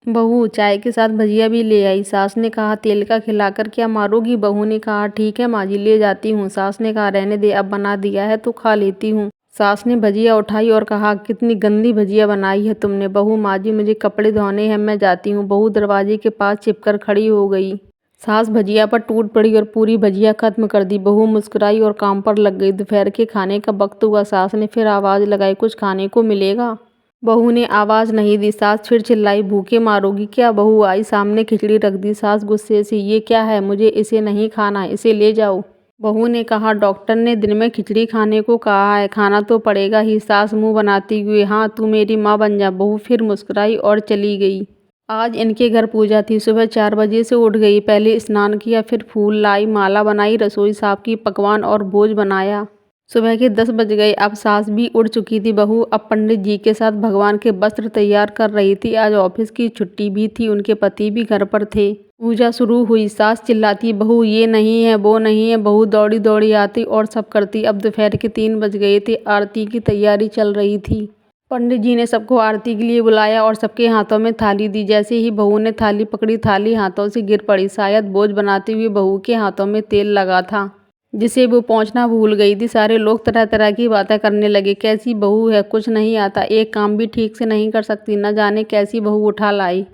बहू चाय के साथ भजिया भी ले आई। सास ने कहा तेल का खिलाकर क्या मारोगी। बहू ने कहा ठीक है माँ जी ले जाती हूँ। सास ने कहा रहने दे, अब बना दिया है तो खा लेती हूँ। सास ने भजिया उठाई और कहा कितनी गंदी भजिया बनाई है तुमने। बहू माँ जी मुझे कपड़े धोने हैं, मैं जाती हूँ। बहू दरवाजे के पास छिपकर खड़ी हो गई। सास भजिया पर टूट पड़ी और पूरी भजिया खत्म कर दी। बहू मुस्कुराई और काम पर लग गई। दोपहर के खाने का वक्त हुआ। सास ने फिर आवाज़ लगाई कुछ खाने को मिलेगा। बहू ने आवाज़ नहीं दी। सास फिर चिल्लाई भूखे मारोगी क्या। बहू आई, सामने खिचड़ी रख दी। सास गुस्से से ये क्या है, मुझे इसे नहीं खाना, इसे ले जाओ। बहू ने कहा डॉक्टर ने दिन में खिचड़ी खाने को कहा है, खाना तो पड़ेगा ही। सास मुंह बनाती हुई हाँ तू मेरी माँ बन जा। बहू फिर मुस्कुराई और चली गई। आज इनके घर पूजा थी। सुबह 4 बजे से उठ गई। पहले स्नान किया, फिर फूल लाई, माला बनाई, रसोई साफ की, पकवान और भोज बनाया। सुबह के 10 बज गए। अब सास भी उठ चुकी थी। बहू अब पंडित जी के साथ भगवान के वस्त्र तैयार कर रही थी। आज ऑफिस की छुट्टी भी थी, उनके पति भी घर पर थे। पूजा शुरू हुई। सास चिल्लाती बहू ये नहीं है वो नहीं है। बहू दौड़ी दौड़ी आती और सब करती। अब दोपहर के 3 बज गए थे। आरती की तैयारी चल रही थी। पंडित जी ने सबको आरती के लिए बुलाया और सबके हाथों में थाली दी। जैसे ही बहू ने थाली पकड़ी, थाली हाथों से गिर पड़ी। शायद बोझ बनाते हुए बहू के हाथों में तेल लगा था, जिसे वो पहुंचना भूल गई थी। सारे लोग तरह तरह की बातें करने लगे। कैसी बहू है, कुछ नहीं आता, एक काम भी ठीक से नहीं कर सकती, न जाने कैसी बहू उठा लाई।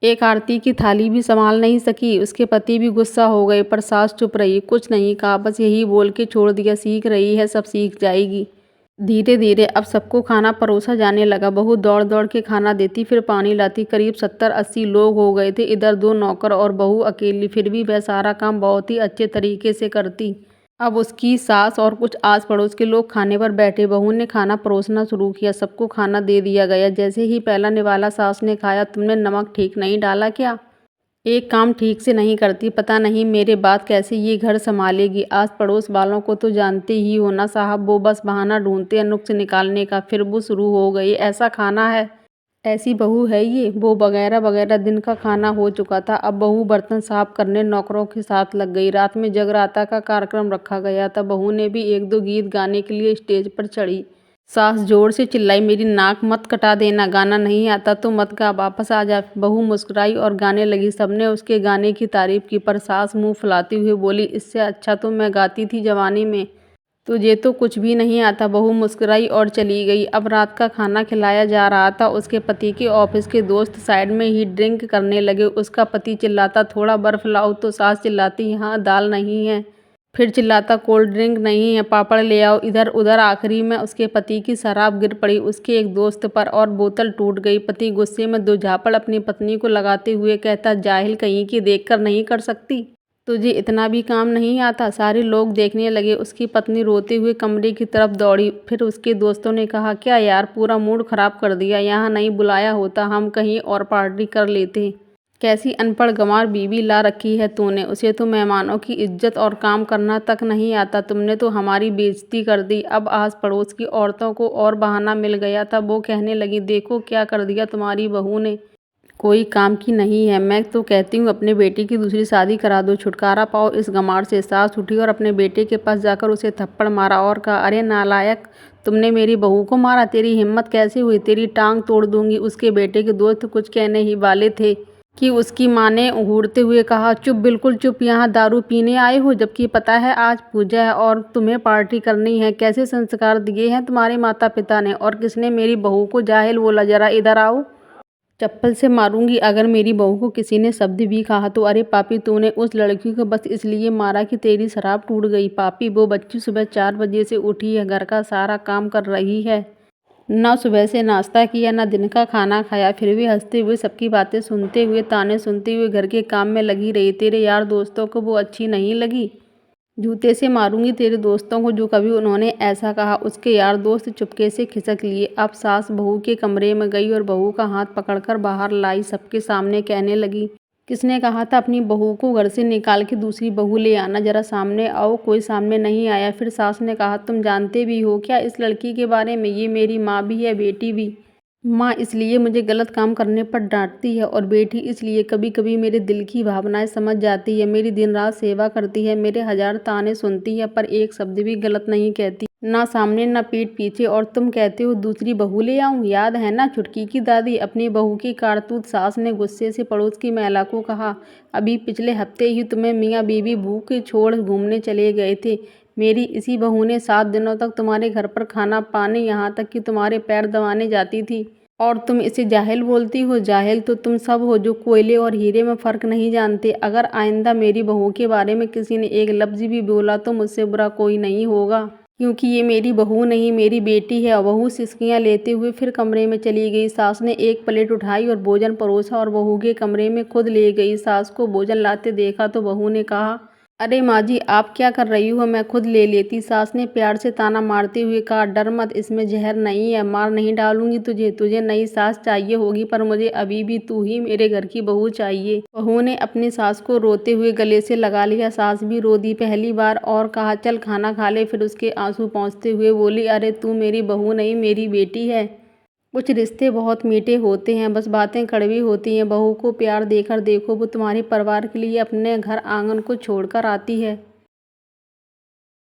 एक आरती की थाली भी संभाल नहीं सकी। उसके पति भी गुस्सा हो गए, पर सास चुप रही, कुछ नहीं कहा, बस यही बोल के छोड़ दिया सीख रही है, सब सीख जाएगी। धीरे धीरे अब सबको खाना परोसा जाने लगा। बहू दौड़ दौड़ के खाना देती, फिर पानी लाती। करीब 70-80 लोग हो गए थे। इधर 2 नौकर और बहू अकेली, फिर भी वह सारा काम बहुत ही अच्छे तरीके से करती। अब उसकी सास और कुछ आस पड़ोस के लोग खाने पर बैठे। बहू ने खाना परोसना शुरू किया। सबको खाना दे दिया गया। जैसे ही पहला निवाला सास ने खाया, तुमने नमक ठीक नहीं डाला क्या। एक काम ठीक से नहीं करती, पता नहीं मेरे बाद कैसे ये घर संभालेगी। आस पड़ोस वालों को तो जानते ही हो ना साहब, वो बस बहाना ढूंढते हैं नुक्स निकालने का। फिर वो शुरू हो गई, ऐसा खाना है, ऐसी बहू है ये वो, वगैरह वगैरह। दिन का खाना हो चुका था। अब बहू बर्तन साफ करने नौकरों के साथ लग गई। रात में जगराता का कार्यक्रम रखा गया था। बहू ने भी 1-2 गीत गाने के लिए स्टेज पर चढ़ी। सास जोर से चिल्लाई मेरी नाक मत कटा देना, गाना नहीं आता तो मत गा, वापस आ जा। बहू मुस्कुराई और गाने लगी। सबने उसके गाने की तारीफ की, पर सास मुंह फुलाते हुए बोली इससे अच्छा तो मैं गाती थी जवानी में, तुझे तो कुछ भी नहीं आता। बहू मुस्कुराई और चली गई। अब रात का खाना खिलाया जा रहा था। उसके पति के ऑफिस के दोस्त साइड में ही ड्रिंक करने लगे। उसका पति चिल्लाता थोड़ा बर्फ लाओ, तो सास चिल्लाती यहाँ दाल नहीं है। फिर चिल्लाता कोल्ड ड्रिंक नहीं है, पापड़ ले आओ। इधर उधर आखिरी में उसके पति की शराब गिर पड़ी उसके एक दोस्त पर और बोतल टूट गई। पति गुस्से में 2 झापड़ अपनी पत्नी को लगाते हुए कहता जाहिल कहीं की, देखकर नहीं कर सकती, तुझे इतना भी काम नहीं आता। सारे लोग देखने लगे। उसकी पत्नी रोते हुए कमरे की तरफ दौड़ी। फिर उसके दोस्तों ने कहा क्या यार, पूरा मूड खराब कर दिया, यहाँ नहीं बुलाया होता, हम कहीं और पार्टी कर लेते। कैसी अनपढ़ गंवार बीवी ला रखी है तूने, उसे तो मेहमानों की इज्जत और काम करना तक नहीं आता। तुमने तो हमारी बेइज्जती कर दी। अब आस पड़ोस की औरतों को और बहाना मिल गया था। वो कहने लगी देखो क्या कर दिया तुम्हारी बहू ने, कोई काम की नहीं है। मैं तो कहती हूँ अपने बेटे की दूसरी शादी करा दो, छुटकारा पाओ इस गंवार से। सास उठी और अपने बेटे के पास जाकर उसे थप्पड़ मारा और कहा अरे नालायक, तुमने मेरी बहू को मारा, तेरी हिम्मत कैसे हुई, तेरी टांग तोड़ दूंगी। उसके बेटे के दोस्त कुछ कहने ही वाले थे कि उसकी माँ ने घूरते हुए कहा चुप, बिल्कुल चुप, यहाँ दारू पीने आए हो, जबकि पता है आज पूजा है और तुम्हें पार्टी करनी है। कैसे संस्कार दिए हैं तुम्हारे माता पिता ने, और किसने मेरी बहू को जाहिल बोला, जरा इधर आओ, चप्पल से मारूंगी अगर मेरी बहू को किसी ने शब्द भी कहा तो। अरे पापी, तूने उस लड़की को बस इसलिए मारा कि तेरी शराब टूट गई। पापी, वो बच्ची सुबह 4 बजे से उठी है, घर का सारा काम कर रही है, ना सुबह से नाश्ता किया, ना दिन का खाना खाया, फिर भी हंसते हुए सबकी बातें सुनते हुए, ताने सुनते हुए घर के काम में लगी रही। तेरे यार दोस्तों को वो अच्छी नहीं लगी, जूते से मारूंगी तेरे दोस्तों को जो कभी उन्होंने ऐसा कहा। उसके यार दोस्त चुपके से खिसक लिए। अब सास बहू के कमरे में गई और बहू का हाथ पकड़कर बाहर लाई। सबके सामने कहने लगी किसने कहा था अपनी बहू को घर से निकाल के दूसरी बहू ले आना, जरा सामने आओ। कोई सामने नहीं आया। फिर सास ने कहा तुम जानते भी हो क्या इस लड़की के बारे में, ये मेरी माँ भी है, बेटी भी। माँ इसलिए मुझे गलत काम करने पर डांटती है और बेटी इसलिए कभी कभी मेरे दिल की भावनाएं समझ जाती है। मेरी दिन रात सेवा करती है, मेरे हजार ताने सुनती है, पर एक शब्द भी गलत नहीं कहती, ना सामने ना पीठ पीछे। और तुम कहते हो दूसरी बहू ले आऊं? याद है ना छुटकी की दादी, अपनी बहू की कारतूत। सास ने गुस्से से पड़ोस की महिला को कहा, अभी पिछले हफ्ते ही तुम्हें मियाँ बीवी भूख छोड़ घूमने चले गए थे। मेरी इसी बहू ने 7 दिनों तक तुम्हारे घर पर खाना पानी, यहाँ तक कि तुम्हारे पैर दबाने जाती थी। और तुम इसे जाहिल बोलती हो? जाहिल तो तुम सब हो जो कोयले और हीरे में फ़र्क नहीं जानते। अगर आइंदा मेरी बहू के बारे में किसी ने एक लफ्ज़ भी बोला तो मुझसे बुरा कोई नहीं होगा, क्योंकि ये मेरी बहू नहीं, मेरी बेटी है। और बहू सिसकियां लेते हुए फिर कमरे में चली गई। सास ने एक प्लेट उठाई और भोजन परोसा और बहू के कमरे में खुद ले गई। सास को भोजन लाते देखा तो बहू ने कहा, अरे माँ जी, आप क्या कर रही हो, मैं खुद ले लेती। सास ने प्यार से ताना मारते हुए कहा, डर मत, इसमें जहर नहीं है, मार नहीं डालूंगी तुझे। तुझे नई सास चाहिए होगी, पर मुझे अभी भी तू ही मेरे घर की बहू चाहिए। बहू ने अपनी सास को रोते हुए गले से लगा लिया। सास भी रो दी पहली बार और कहा, चल खाना खा ले। फिर उसके आंसू पोंछते हुए बोली, अरे तू मेरी बहू नहीं, मेरी बेटी है। कुछ रिश्ते बहुत मीठे होते हैं, बस बातें कड़वी होती हैं। बहू को प्यार देकर देखो, वो तुम्हारे परिवार के लिए अपने घर आंगन को छोड़कर आती है।